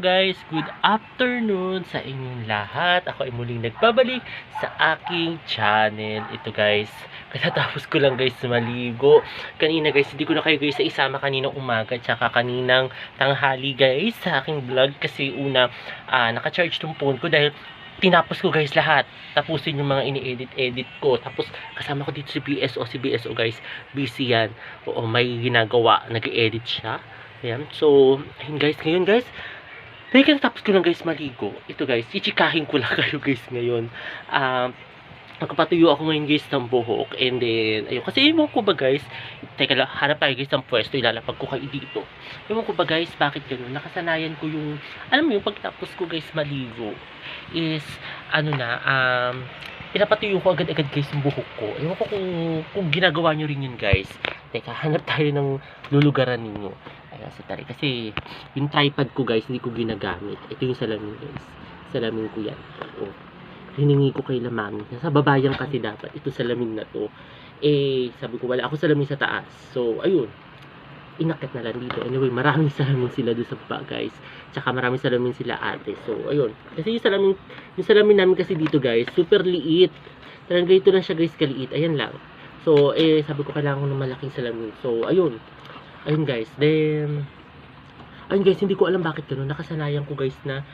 guys, good afternoon sa inyong lahat. Ako ay muling nagbabalik sa aking channel. Ito guys, katatapos ko lang guys maligo. Kanina guys, hindi ko na kayo guys isama kaninang umaga tsaka kaninang tanghali guys sa aking vlog. Kasi una, naka-charge tong phone ko dahil tinapos ko guys lahat. Tapusin yung mga ini-edit ko. Tapos kasama ko dito si BSO. Si BSO guys, busy yan. Oo, may ginagawa. Nag-edit siya. Ayan. So, ayun guys. Ngayon guys, dahil tapos ko lang guys maligo. Ito guys, ichikahin ko lang kayo guys ngayon. Magpapatuyo ako ngayon guys ng buhok. And then, ayun. Kasi ewan ko ba guys, teka lang, hanap tayo guys ng pwesto. Ilalapag ko kayo dito. Ewan ko ba guys, bakit ganun? Nakasanayan ko yung, alam mo yung pagtapos ko guys maligo is, pinapatuyo ko agad-agad guys yung buhok ko. Ewan ko kung ginagawa nyo rin yun guys. Teka, hanap tayo ng lulugaran ninyo. Ayan, kasi yung tripod ko guys, hindi ko ginagamit. Ito yung salamin guys. Salamin ko yan. Oo. Hiningi ko kay Lamang. Nasa babayan kasi dapat. Ito salamin na to. Sabi ko wala ako salamin sa taas. So, ayun. Inakit na lang dito. Anyway, maraming salamin sila doon sa baba guys. Tsaka maraming salamin sila ate. So, ayun. Kasi yung salamin namin kasi dito guys, super liit. Talagang ganito lang siya guys, kaliit. Ayan lang. So, sabi ko kailangan ko ng malaking salamin. So, ayun. Ayun guys. Then, ayun guys, hindi ko alam bakit gano'n. Nakasanayan ko guys na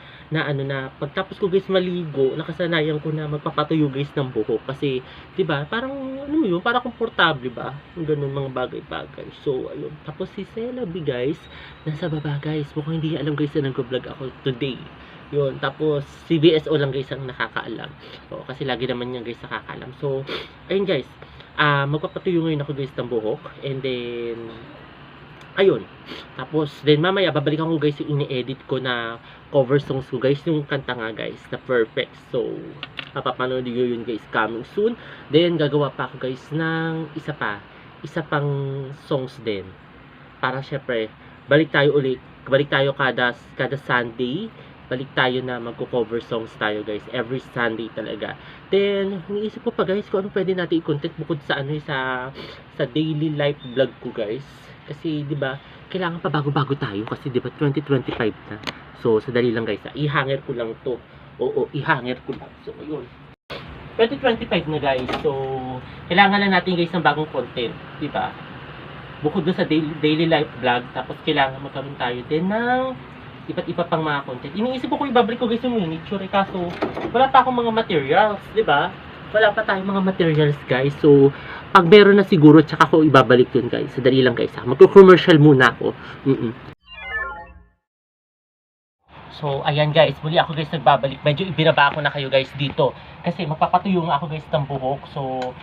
pagtapos ko guys maligo, nakasanayan ko na magpapatuyo guys ng buhok. Kasi, di ba parang, parang komportable ba? Yung ganun mga bagay-bagay. So, ayun. Tapos si Celabi guys, nasa baba guys. Mukhang hindi alam guys na nag-vlog ako today. Yun. Tapos, si BSO lang guys ang nakakaalam. O, kasi lagi naman niya guys nakakaalam. So, ayun guys. Magpapatuyo ngayon ako guys ng buhok. And then, ayun. Tapos, then mamaya, babalikan ko guys yung ini-edit ko na cover songs ko guys. Yung kanta nga guys, na perfect. So, papapanood nyo yun guys, coming soon. Then, gagawa pa ako guys ng isa pang songs din. Para syempre, balik tayo kada Sunday. Balik tayo na magko-cover songs tayo guys. Every Sunday talaga. Then, iniisip ko pa guys kung ano pwede natin i-content bukod sa sa daily life vlog ko guys. Kasi, di ba, kailangan pa bago-bago tayo kasi, di ba, 2025 na. So, sadali lang guys, ihanger ko lang to. Oo, ihanger ko lang. So, ayun. 2025 na guys. So, kailangan lang natin guys ng bagong content, di ba? Bukod doon sa daily life vlog, tapos kailangan magkaroon tayo din ng iba't iba pang mga content. Iniisip ko kung ibabalik ko guys yung miniature, kaso wala pa akong mga materials, di ba? Wala pa tayong mga materials guys. So, pag meron na siguro, tsaka ko ibabalik yun guys. Sadali lang guys ha. Magko-commercial muna ako. So, ayan guys. Muli ako guys nagbabalik. Medyo ibinaba ko na kayo guys dito. Kasi magpapatuyo nga ako guys ng buhok. So,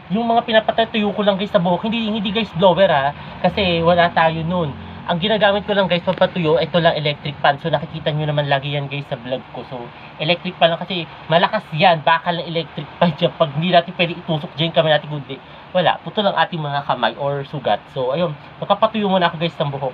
yung mga pinapatuyo ko lang guys sa buhok, hindi guys blower ha. Kasi wala tayo nun. Ang ginagamit ko lang guys papatuyo, ito lang electric fan. So nakikita nyo naman lagi yan guys sa vlog ko. So electric fan lang kasi malakas yan. Bakal ng electric fan dyan. Pag hindi natin pwede itusok dyan kami natin kundi. Wala, puto lang ating mga kamay or sugat. So ayun, magpapatuyo muna ako guys ng buhok.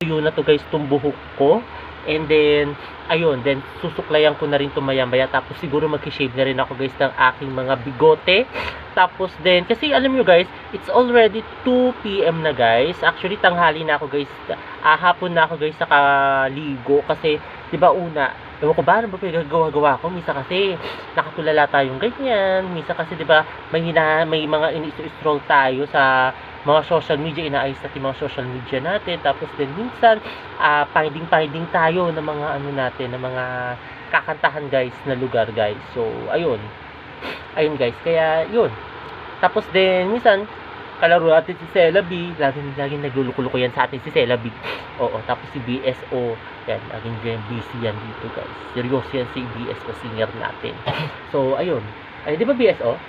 Yun na to guys, itong buhok ko. And then, ayun, then susuklayan ko na rin ito maya-maya. Tapos siguro mag-shave na rin ako guys ng aking mga bigote. Tapos then, kasi alam nyo guys, it's already 2 PM na guys. Actually, tanghali na ako guys. Hapon na ako guys nakaligo. Kasi, di ba una, ewan ko ba, ano ba pinagawa-gawa ko? Misa kasi, nakatulala tayong ganyan. Misa kasi, di ba, may mga ini-scroll tayo sa mga social media, inaayos natin mga social media natin. Tapos din minsan, finding tayo ng mga ng mga kakantahan guys na lugar guys. So, ayun guys, kaya yun. Tapos din, minsan, kalaro natin si Celabi, laging nagluluko-luko yan sa atin si Celabi. Oo, tapos si BSO, yan, laging busy yan dito guys. Seryoso yan si BSO, singer natin. So, ayun. Ay, di ba BSO?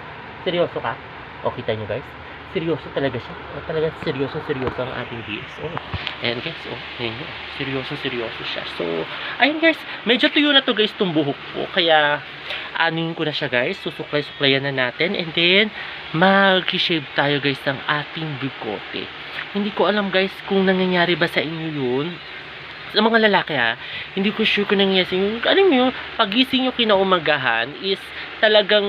Seryoso ka? O, kita nyo guys? Seryoso talaga siya. Talaga seryoso ang ating BSO. Ayan guys, ayan yun. Seryoso siya. So, ayun guys, medyo tuyo na to guys itong buhok ko. Kaya, anuin ko na siya guys. Susuklay-suklayan na natin. And then, mag-shave tayo guys ng ating bigote. Hindi ko alam guys kung nangyayari ba sa inyo yun. Sa mga lalaki hindi ko sure kung nangyayari yung, alam mo yung, pagising nyo kinaumagahan is talagang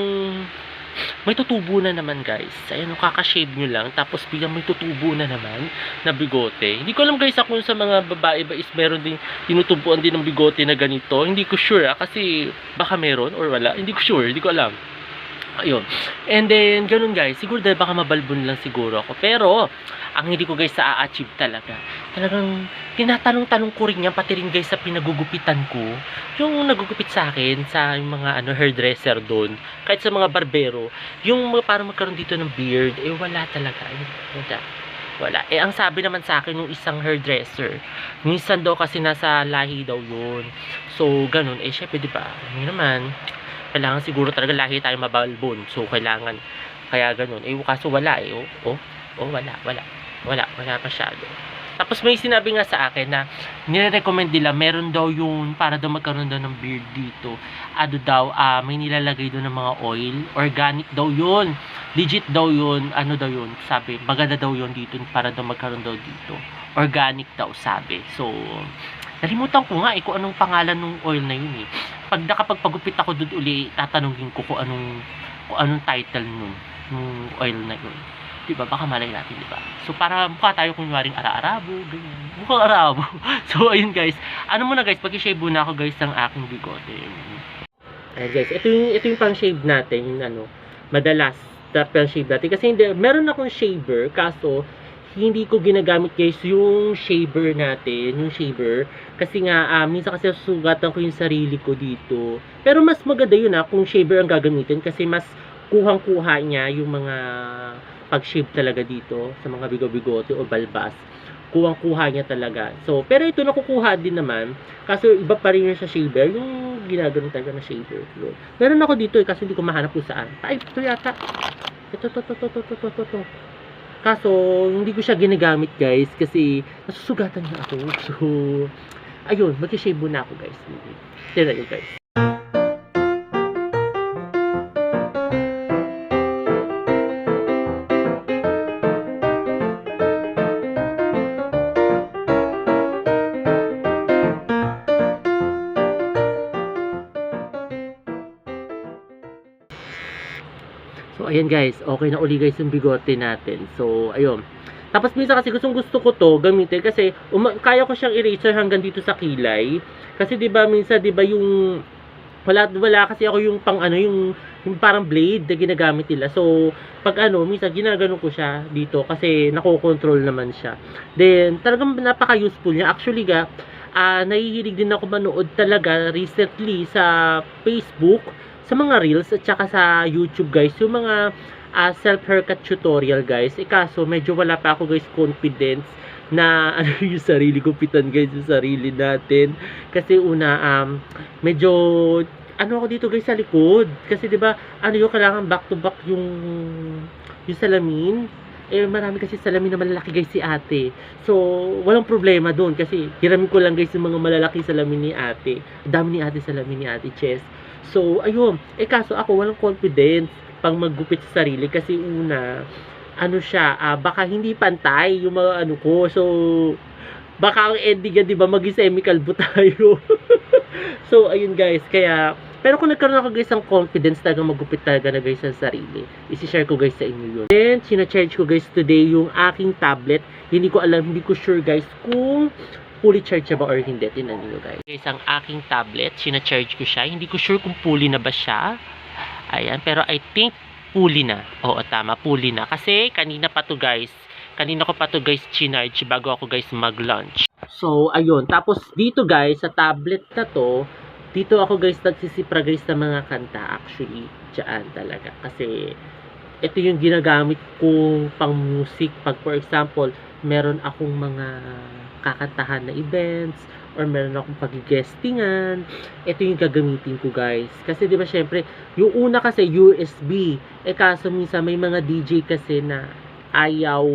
may tutubo na naman guys. Ayan, kakashave nyo lang, tapos biglang may tutubo na naman na bigote. Hindi ko alam guys kung sa mga babae ba is meron din tinutubuan din ng bigote na ganito. Hindi ko sure kasi baka meron or wala. Hindi ko sure, hindi ko alam. Ayun. And then, ganun guys. Siguro dahil baka mabalbon lang siguro ako. Pero, ang hindi ko guys sa a-achieve talaga. Talagang, tinatanong-tanong ko rin yan, pati rin guys sa pinagugupitan ko. Yung nagugupit sa akin, sa yung mga hairdresser doon. Kahit sa mga barbero. Yung parang magkaroon dito ng beard, wala talaga. Wala. Ang sabi naman sa akin ng isang hairdresser, minsan daw kasi nasa lahi daw yun. So, ganun. Syempre, diba? Yun naman. Kailangan siguro talaga lahi tayo mabalbon. So, kailangan, kaya ganun. Kaso wala wala masyado. Tapos may sinabi nga sa akin na nire-recommend nila, meron daw yung, para daw magkaroon daw ng beard dito. May nilalagay doon ng mga oil. Organic daw yun. Legit daw yun. Sabi, maganda daw yun dito para daw magkaroon daw dito. Organic daw, sabi. So, nalimutan ko nga kung anong pangalan ng oil na yun Pag nakapagpagupit ako doon uli, tatanungin ko kung anong title nung oil na yun. Diba? Baka malay natin, diba? So, para mukha tayo kunwaring ara-arabo, ganyan. Mukhang arabo. So, ayun guys. Ano muna guys, pag-shave muna ako guys ng aking bigote. Ayan guys, ito yung pang-shave natin, yung madalas na pang-shave natin. Kasi meron akong shaver, kaso, hindi ko ginagamit guys yung shaver natin, kasi nga minsan kasi susugatan ko yung sarili ko dito. Pero mas maganda yun kung shaver ang gagamitin, kasi mas kuhang-kuha niya yung mga pag-shave talaga dito sa mga bigo-bigote o balbas. Kuhang-kuha niya talaga. So, pero ito nakukuha din naman, kaso iba pa rin yung sa shaver, yung ginagano talaga na shaver. Meron ako dito kasi hindi ko mahanap kung saan. Ay, ito yata. Ito. Kaso, hindi ko siya ginagamit guys kasi nasusugatan na ako. So, ayun, mag-shave muna ako guys. Tira nyo guys. So, ayan guys, okay na uli guys yung bigote natin. So, ayun. Tapos minsan kasi gusto ko to gamitin kasi kaya ko siyang eraser hanggang dito sa kilay. Kasi 'di ba minsan 'di ba yung wala kasi ako yung yung parang blade na ginagamit nila. So, pag minsan ginagano ko siya dito kasi nako-control naman siya. Then, talagang napaka-useful niya. Actually nahihilig din ako manood talaga recently sa Facebook, sa mga reels at saka sa YouTube guys, yung mga self-haircut tutorial guys. Kaso medyo wala pa ako guys confidence na yung sarili gupitan guys, yung sarili natin. Kasi medyo ako dito guys sa likod. Kasi 'di ba, yung kailangan back to back yung salamin. Marami kasi salamin na malalaki guys si ate. So, walang problema doon kasi hiramin ko lang guys yung mga malalaki salamin ni ate. Dami ni ate salamin ni ate Chess. So, ayun. Kaso ako walang confidence pang maggupit sa sarili kasi baka hindi pantay yung mga ko. So, baka ang ending yan, di ba, maging semi-kalbo tayo. So, ayun guys. Pero kung nagkaroon ako guys ng confidence talaga maggupit talaga na guys sa sarili, isi-share ko guys sa inyo yun. Then, sina-charge ko guys today yung aking tablet. Hindi ko sure guys kung fully charge siya ba or hindi. Tinan nyo guys. Guys, ang aking tablet, sina-charge ko siya. Hindi ko sure kung fully na ba siya. Ayan, pero I think fully na. Oo, tama, fully na. Kasi kanina ko pa to guys chinarge bago ako guys mag-lunch. So, ayun. Tapos dito guys, sa tablet na to, dito ako guys nagsisipra guys sa mga kanta actually. Diyan talaga. Kasi ito yung ginagamit kong pang music. Pag for example, meron akong mga kakantahan na events or meron akong pag-guestingan, ito yung gagamitin ko guys. Kasi 'di ba syempre, yung una kasi USB. Kaso minsan may mga DJ kasi na ayaw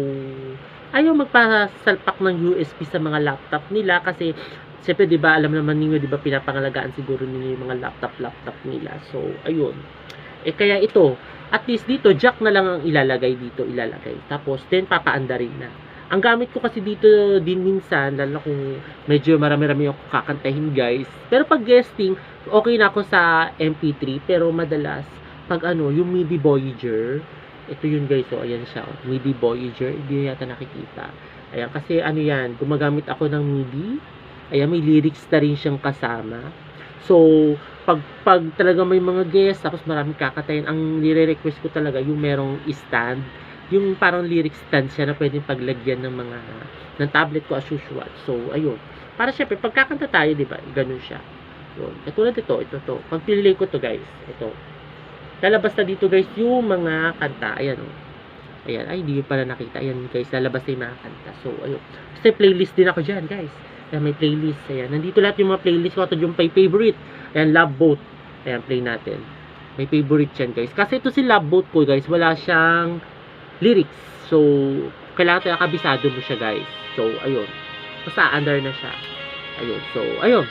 magpasalpak ng USB sa mga laptop nila kasi syempre 'di ba alam naman niyo 'di ba pinapangalagaan siguro ninyo yung mga laptop nila. So ayun. Kaya ito, at least dito jack na lang ang ilalagay. Tapos then papaandarin na. Ang gamit ko kasi dito din minsan, lalo kung medyo marami-rami ako kakantahin guys. Pero pag guesting, okay na ako sa MP3. Pero madalas, pag ano, yung MIDI Voyager, ito yun guys, so ayan siya, MIDI Voyager, hindi yata nakikita. Ayan, kasi ano yan, gumagamit ako ng MIDI. Ayan, may lyrics na rin siyang kasama. So, pag talaga may mga guests, tapos maraming kakatayin, ang nire-request ko talaga yung merong stand, yung parang lyric stand siya na pwedeng paglagyan ng mga, ng tablet ko as usual. So, ayun. Para syempre, pagkakanta tayo, di ba? Ganun siya. Yun. Katulad ito, to. Pag pinili ko to guys, ito. Lalabas na dito guys yung mga kanta. Ayan o. Ayan. Ay, hindi yung pala nakita. Ayan guys, lalabas na yung mga kanta. So, ayun. Kasi playlist din ako dyan guys. Ayan, may playlist. Ayan. Nandito lahat yung mga playlist ko. Ito yung favorite. Ayan, Love Boat. Ayan, play natin. May favorite yan, guys. Kasi ito si Love Boat ko, guys. Wala siyang lyrics. So, kailangan tayo kabisado mo siya, guys. So, ayun. Basta, under na siya. Ayun. So, ayun.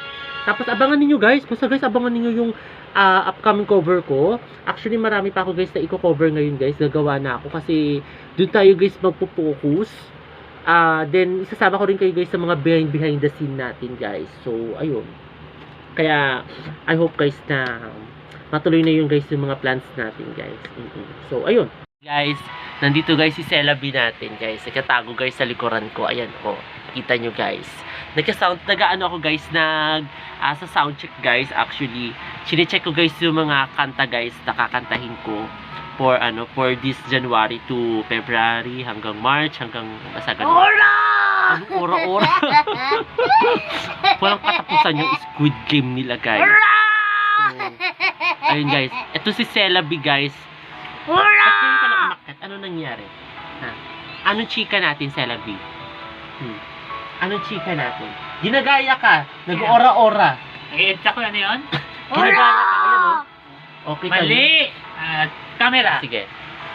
Tapos, abangan ninyo, guys. Basta, guys, abangan ninyo yung upcoming cover ko. Actually, marami pa ako, guys, na i-cover ngayon, guys. Gagawa na ako. Kasi, dun tayo, guys, magpo-focus. Then, isasama ko rin kayo guys sa mga behind the scene natin guys. So, ayun. Kaya, I hope guys na matuloy na yung guys yung mga plans natin guys. So, ayun. Guys, nandito guys si Celabi natin guys. Nagkatago guys sa likuran ko. Ayan po. Kita nyo guys. Nag-ano ako guys sa sound check guys. Actually, sine-check ko guys yung mga kanta guys na kakantahin ko. For this January to February hanggang March hanggang basta ganun. Anong ora-ora? Walang katapusan yung Squid Game nila guys. So, ayun guys. Ito si Celabi guys. Ba't ngayon ka na umakyat? Ano nangyari? Ha? Anong chika natin Celabi? Anong chika natin? Ginagaya ka. Nag-ora-ora. Nag-i-edit ko ano yun? Ginagaya ka. Ayan o. Okay ka. Mali! Camera. Sige.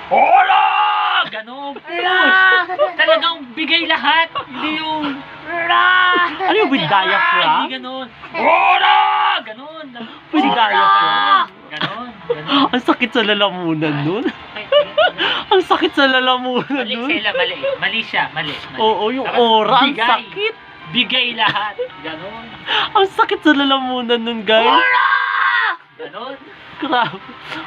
Hola! Ganon, push! Talagang bigay lahat. Hindi yung... Ano yung with diaphragm? Hindi ganon. Hola! Ganon. With diaphragm? Ganon. Ang sakit sa lalamunan nun. Ang sakit sa lalamunan Mali nun. sila, mali. Mali siya, mali. Oo, yung Dapat aura, ang bigay. sakit. Bigay lahat. Ganon. Ang sakit sa lalamunan nun, guys. Ganon. Grabe.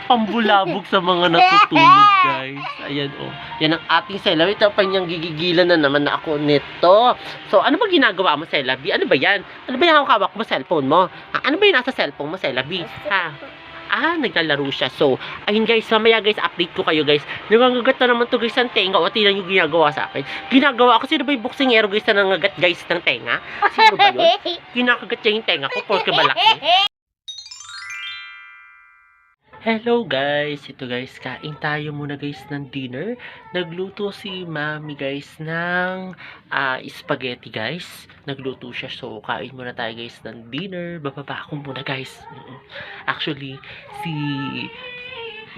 Pambulabog sa mga natutulog, guys. Ayan, oh. Yan ang ating Celabi. Ito pa niyang gigigilan na naman na ako nito. So, ano ba ginagawa mo, Celabi? Ano ba yan? Ano ba yung hawak mo, cellphone mo? Ano ba yung nasa cellphone mo, Celabi? Ha? Naglalaro siya. So, ayun guys, mamaya guys, update ko kayo guys. Nangangagat na naman to guys ng tenga. O, tingnan yung ginagawa sa akin. Ginagawa ako. Sino ba yung boksingero guys na nangagat guys ng tenga? Sino ba yun? Kinakagat niya yung tenga ko porque malaki. Hello guys! Ito guys, kain tayo muna guys ng dinner. Nagluto si Mami guys ng spaghetti guys. Nagluto siya, so kain muna tayo guys ng dinner. Bababa ako muna guys. Actually, si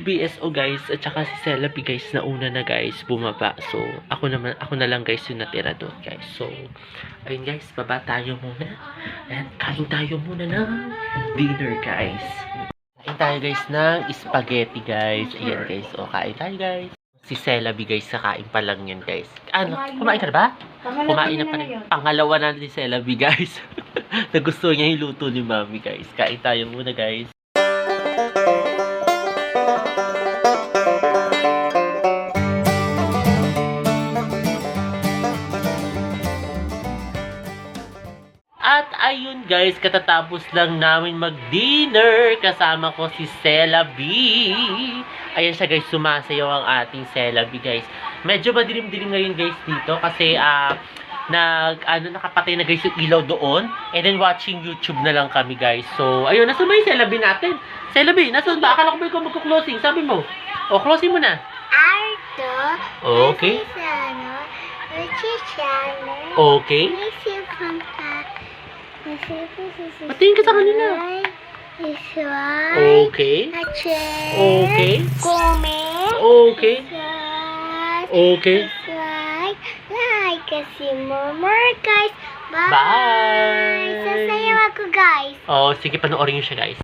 BSO guys at saka si Celabi guys na una na guys bumaba. So, ako na lang guys yung natira doon guys. So, ayun guys, baba tayo muna. And kain tayo muna ng dinner guys. Kain tayo guys ng spaghetti guys. Ayan guys. O, kain tayo guys. Si Celabi guys, kakain pa lang yan guys. Ano? Kumain ka na ba? Kumain na pa rin. Pangalawa na si Celabi guys. Nagustuhan niya yung luto ni Mami guys. Kain tayo muna guys. At ayun guys, katatapos lang namin mag-dinner. Kasama ko si Celabi. Ayan siya guys, sumasayaw ang ating Celabi guys. Medyo madilim-dilim ngayon guys dito kasi nakapatay na guys yung ilaw doon. And then watching YouTube na lang kami guys. So, ayun, nasan ba yung Celabi natin? Celabi, nasan ba? Akala ko ba ikaw magko-closing? Sabi mo. O, closing mo na. Okay. Okay. Patingin ka sa kanila. Okay. Okay. Okay. Okay. Like kasi more guys. Bye. Bye. Sasayaw ako guys. Oh, sige, panoorin niyo siya guys.